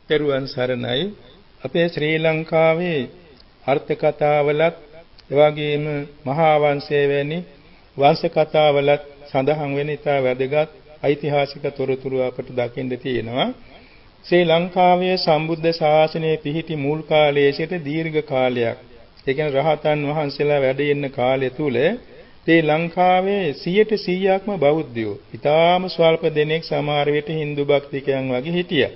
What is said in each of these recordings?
තෙරුවන් සරණයි. අපේ ශ්‍රී ලංකාවේ අර්ථ කතාවලත් එවැගේම මහා වංශයේ වැනි වංශ කතාවලත් සඳහන් වෙන ඉතා වැදගත් ඓතිහාසික තොරතුරු අපට දකින්න තියෙනවා. ශ්‍රී ලංකාවේ සම්බුද්ධ ශාසනයේ පිහිටි මුල් කාලයේ සිට දීර්ඝ කාලයක්, ඒ කියන්නේ රහතන් වහන්සේලා වැඩ ඉන්න කාලය තුල ශ්‍රී ලංකාවේ 100%ක්ම බෞද්ධයෝ, ඊටාම ස්වල්ප දෙනෙක් සමහර විට Hindu භක්තිකයන් වගේ හිටියා.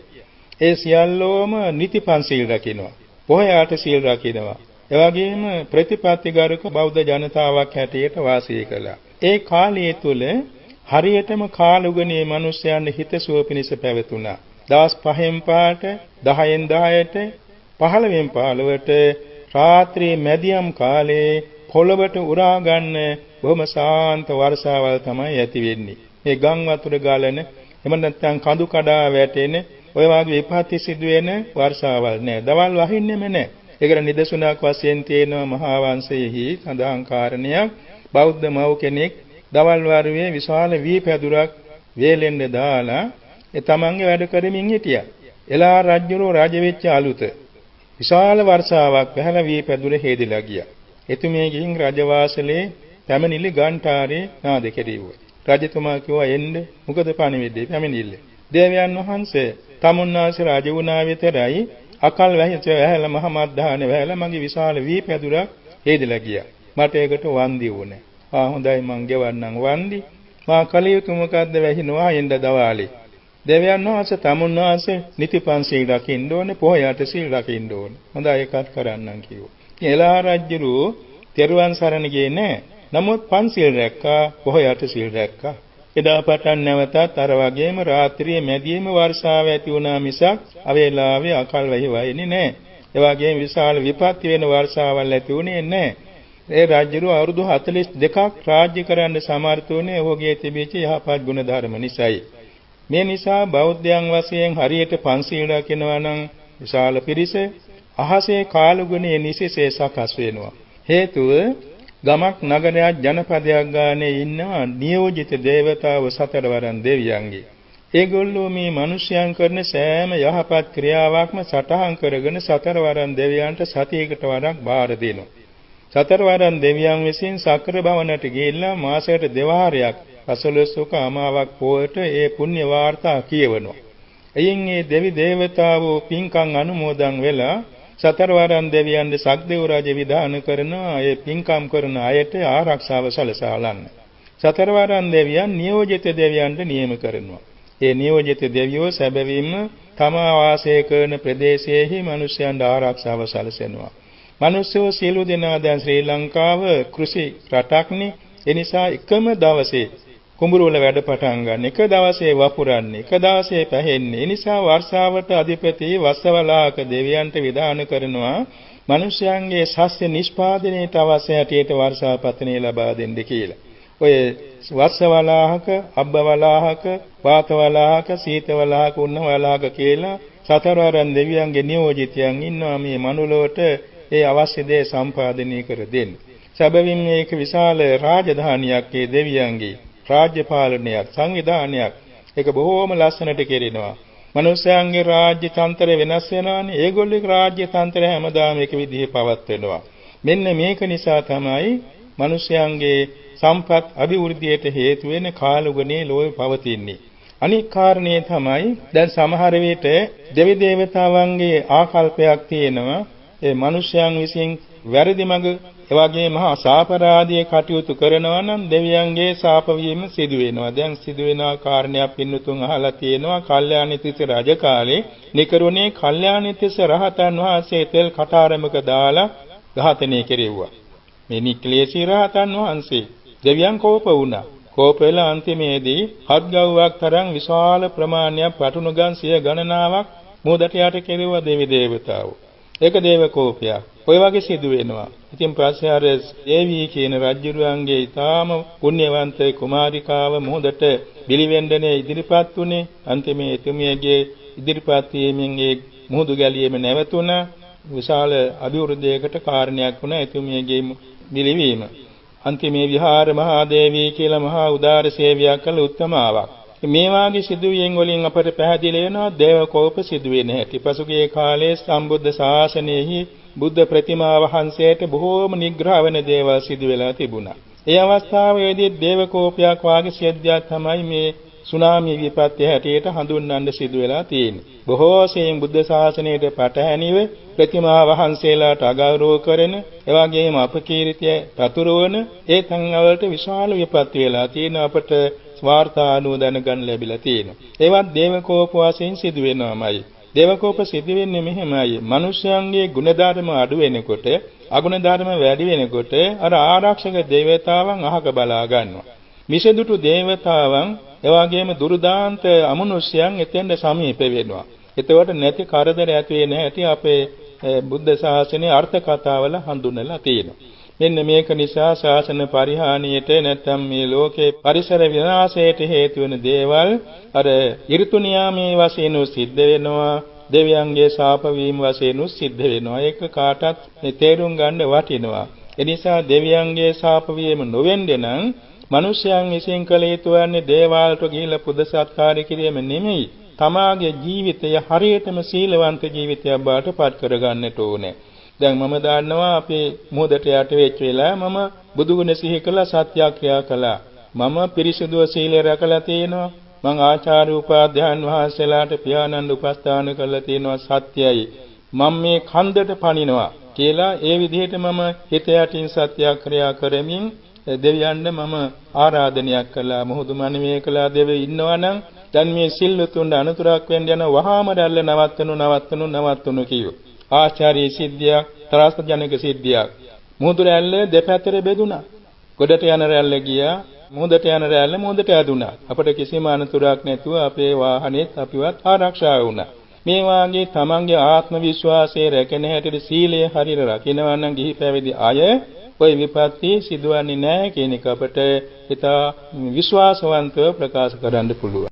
ඒ සියල්ලෝම නිති පන්සිල් රකින්නවා, පොහොයාට සීල් රකින්නවා. එවැගේම ප්‍රතිපත්තිගරුක බෞද්ධ ජනතාවක් හැටියට වාසය කළා. ඒ කාලය තුල හරියටම කාලුගනේ මිනිස්යන් හිතසුව පිණිස පැවතුණා. දවස් 5න් පාට 10න් 10ට 15න් 15ට රාත්‍රී මැදියම් කාලේ පොළවට උරා ගන්න බොහොම සාන්ත වර්ෂාවල් තමයි ඇති වෙන්නේ. මේ ගම් වතුර ගලන, එහෙම නැත්නම් කඳු කඩා වැටෙන, ඔය වගේ විපත්ති සිදුවෙන වර්ෂාවල් නෑ. දවල් වහින්නෙම නෑ. ඒකට නිදසුනක් වශයෙන් තියෙනවා මහා වංශයේහි සඳහන් කාරණයක්. බෞද්ධ මව් කෙනෙක් දවල් වරුවේ විශාල වී පැදුරක් වේලෙන්න දාලා ඒ තමන්ගේ වැඩ කරමින් හිටියා. එලා රජුරෝ රජ වෙච්ච අලුත විශාල වර්ෂාවක් පැහැලා වී පැදුර හේදිලා ගියා. එතුමිය ගිහින් රජවාසලේ පැමිණිලි ගන්ඨාරේ නාද කෙරෙව්වා. රජතුමා කිව්වා එන්න, මොකද පණිවිඩේ පැමිණිල්ල. දේවයන් වහන්සේ තමුන්නාසේ රජ වුණා විතරයි අකල් වැහැලා මහ මද්දානේ වැහැලා මගේ විශාල වී පැදුරක් හේදිලා ගියා. මට ඒකට වන්දි වුණේ. හොඳයි මං ගෙවන්නම් වන්දි. මා කලියුතු මොකද්ද වැහිනවා එන්න දවාලේ. දේවයන් වහන්සේ තමුන්නාසේ නිතිපන්සිල් රකින්න ඕනේ, පොහොයට සීල් රකින්න ඕනේ. හොඳයි ඒකත් කරන්නම් කිව්වා. එලා රජුරු තෙරුවන් සරණ ගියේ නැහැ. නමුත් පන්සිල් රැක්කා, පොහොයට සීල් රැක්කා. එදා පටන් නැවතත් අර වගේම රාත්‍රියේ මැදියේම වර්ෂාව ඇති වුණා මිසක් අවේලාවේ අකල් වැහිවෙන්නේ නැහැ. ඒ වගේම විශාල විපත්ති වෙන වර්ෂාවල් ඇති වුණේ නැහැ. ඒ රාජ්‍යරු අවුරුදු 42ක් රාජ්‍ය කරන්න සමර්ථ වුණේ ඔහුගේ තිබිච්ච යහපත් ගුණ ධර්ම නිසායි. මේ නිසා බෞද්ධයන් වශයෙන් හරියට පන්සිල් රකින්නවා නම් විශාල පිරිස අහසේ කාලුගුණයේ නිසිසේ සකස් වෙනවා. හේතුව ගමක් නගරයක් ජනපදයක් ගානේ ඉන්නවා නියෝජිත දේවතාව සතරවරන් දෙවියන්ගේ. ඒගොල්ලෝ මේ මිනිස්යන් කරන සෑම යහපත් ක්‍රියාවක්ම සටහන් කරගෙන සතරවරන් දෙවියන්ට සතියකට වරක් බාර දෙනවා. සතරවරන් දෙවියන් විසින් සක්‍ර භවනට ගිහිල්ලා මාසයට දෙවාරයක් අසලසුක අමාවක් පොයට ඒ පුණ්‍ය වාර්තා කියවනවා. එයින් මේ දෙවි දේවතාවෝ පින්කම් අනුමෝදන් වෙලා සතරවරන් දෙවියන්ද සක්දේව රජ විධාන කරනවා ඒ පින්කම් කරන අයට ආරක්ෂාව සැලසාලන්න. සතරවරන් දෙවියන් නියෝජිත දෙවියන්ට නියම කරනවා. ඒ නියෝජිත දෙවියෝ සැබවින්ම තමා වාසය කරන ප්‍රදේශයේහි මිනිසයන්ට ආරක්ෂාව සැලසෙනවා. මිනිස්සු සියලු දෙනා දැන් ශ්‍රී ලංකාව කෘෂි රටක්නේ. ඒ නිසා එකම දවසේ කුඹුරු වල වැඩ පටන් ගන්න, එක දවසේ වපුරන්නේ, එක දවසේ පැහෙන්නේ. ඒ නිසා වර්ෂාවට අධිපති වස්සවලාක දෙවියන්ට විධාන කරනවා මිනිසයන්ගේ සස්්‍ය නිෂ්පාදනයට අවශ්‍ය හැටියට වර්ෂාපතනෙ ලබා දෙන්න කියලා. ඔය වස්සවලාහක, අබ්බවලාහක, වාතවලාහක, සීතවලාහක, උන්නවලාහක කියලා සතරවරන් දෙවියන්ගේ නියෝජිතයන් ඉන්නවා මේ මනුලොවට ඒ අවශ්‍ය දේ සම්පාදනය කර දෙන්න. සැබවින් මේක විශාල රාජධානියක් ඒ දෙවියන්ගේ. රාජ්‍ය පාලනයක්, සංවිධානයක්. ඒක බොහෝම ලස්සනට කෙරෙනවා. මිනිස්යාගේ රාජ්‍ය තන්ත්‍රය වෙනස් වෙනවානේ. ඒගොල්ලෝගේ රාජ්‍ය තන්ත්‍රය හැමදාම එක විදිහේ පවත්වනවා. මෙන්න මේක නිසා තමයි මිනිස්යාගේ සම්පත් අභිවෘද්ධියට හේතු වෙන කාලුගනේ ලෝකෙ පවතින්නේ. අනික් කාරණේ තමයි දැන් සමහර විට දෙවි දේවතාවන්ගේ ආකල්පයක් තියෙනවා. ඒ මිනිස්යන් විසින් වැරදි මඟ එවාගේ මහා සාපරාධයේ කටයුතු කරනවා නම් දෙවියන්ගේ ශාප වීම සිදු වෙනවා. දැන් සිදු වෙන කාරණයක් පින්නතුන් අහලා තියෙනවා. කල්යාණිතිස්ස රජ කාලේ නිකරුණේ කල්යාණිතිස්ස රහතන් වහන්සේ තෙල් කටාරමක දාලා ඝාතනය කෙරෙව්වා. මේ නික්ලේශී රහතන් වහන්සේ දෙවියන් කෝප වුණා. කෝප වෙලා අන්තිමේදී හත් ගව්වක් තරම් විශාල ප්‍රමාණයක් පටුනුගන් සිය ගණනාවක් මොහොතට යට කෙරෙව්වා දෙවි දේවතාවෝ. ඒක දේව කෝපයක්. ඔය වගේ සිදු වෙනවා. ඉතින් පස්සේ අර දේවී කියන රජුරුවන්ගේ ඊටාම පුණ්‍යවන්ත කුමාරිකාව මොහොතට බිලිවෙන්ඩනේ ඉදිරිපත් උනේ. අන්තිමේ එතුමියගේ ඉදිරිපත් වීමෙන් ඒ මුහුදු ගැලියෙම නැවතුණා. විශාල අභිවෘද්ධියකට කාරණයක් වුණා එතුමියගේ බිලිවීම. අන්තිමේ විහාර මහා දේවී කියලා මහා උදාර සේවයක් කළ උත්තමාවක්. මේ වාගේ සිදුවීම් වලින් අපට පැහැදිලි වෙනවා දේවකෝප සිදුවේ නැති. පසුගිය කාලයේ සම්බුද්ධ ශාසනයෙහි බුද්ධ ප්‍රතිමා වහන්සේට බොහෝම නිග්‍රහ වෙන දේවල් සිදු වෙලා තිබුණා. ඒ අවස්ථාවේදී දේවකෝපයක් වාගේ සිද්ධියක් තමයි මේ සුනාමි විපත්‍ය හැටියට හඳුන්වන්න සිදු වෙලා තියෙන්නේ. බොහෝ සෙයින් බුද්ධ ශාසනයට පටහැනිව ප්‍රතිමා වහන්සේලාට අගෞරව කරන, එවාගෙම අපකීර්තිය පතුරවන ඒ තන්වලට විශාල විපත්ති වෙලා තියෙන අපට ස්වාර්ථානුව දැනගන්න ලැබිලා තියෙනවා. ඒවත් දේවකෝප වශයෙන් සිදු වෙනවාමයි. දේවකෝප සිදු වෙන්නේ මෙහෙමයි. මිනිස්යන්ගේ ගුණධර්ම අඩු වෙනකොට, අගුණධර්ම වැඩි වෙනකොට අර ආරක්ෂක දේවතාවන් අහක බලා ගන්නවා. මිසදුටු දේවතාවන් එවාගෙම දුර්දාන්ත අමනුෂ්‍යයන් එතෙන්ද සමීප වෙනවා. එතකොට නැති කරදර ඇති වෙන්නේ නැති අපේ බුද්ධ ශාසනයේ අර්ථ කතාවල හඳුන්වලා තියෙනවා. මෙන්න මේක නිසා ශාසන පරිහානියට නැත්නම් මේ ලෝකේ පරිසර විනාශයට හේතු වෙන දේවල් අර ඍතු නියාමයේ වශයෙන් සිද්ධ වෙනවා. දෙවියන්ගේ ශාප වීම වශයෙන් සිද්ධ වෙනවා. ඒක කාටත් තේරුම් ගන්න වටිනවා. ඒ නිසා දෙවියන්ගේ ශාප වීම නොවෙන්නේ නම් මිනිසයන් විසින් කළ යුතු වන්නේ දේවාලට ගිහිලා පුද සත්කාර කිරීම නෙමෙයි. තමාගේ ජීවිතය හරියටම සීලවන්ත ජීවිතයක් බවට පත් කරගන්නට ඕනේ. දැන් මම දන්නවා අපේ මොහොතට යට වෙච්ච වෙලාව මම බුදුගුණ සිහි කළා, සත්‍යක්‍රියා කළා. මම පිරිසිදුව සීලය රැකලා තියෙනවා. මම ආචාර්ය උපාධ්‍යාන් වහන්සේලාට පියාණන් උපස්ථාන කරලා තියෙනවා, සත්‍යයි. මම මේ කන්දට පනිනවා කියලා ඒ විදිහට මම හිත යටින් සත්‍යක්‍රියා කරමින් දෙවියන්ට මම ආරාධනයක් කළා. මොහොත මනමේ කළා දෙවියෝ ඉන්නවනම් දැන් මේ සිල්ලුතුන්ට අනුතරක් වෙන්න යන වහාම රැල්ල නවත්තනු කිව්වා. ආචාර්ය සිද්ධියක්, ත්‍රාස ජනක සිද්ධියක්. මොහොත රැල්ල දෙපැත්තට බෙදුණා. ගොඩට යන රැල්ල ගියා, මොහොතට යන රැල්ල මොහොතට ඇදුණා. අපට කිසිම අනුතරක් නැතුව අපේ වාහනේත් අපිවත් ආරක්ෂා වුණා. මේ වාගේ තමන්ගේ ආත්ම විශ්වාසය රැකෙන හැටියට සීලය හරියට රකින්නවා නම් ගිහි පැවිදි අය ඔය විපත්ති සිදුවන්නේ නැහැ කියන එක අපට හිතා විශ්වාසවන්තව ප්‍රකාශ කරන්න පුළුවන්.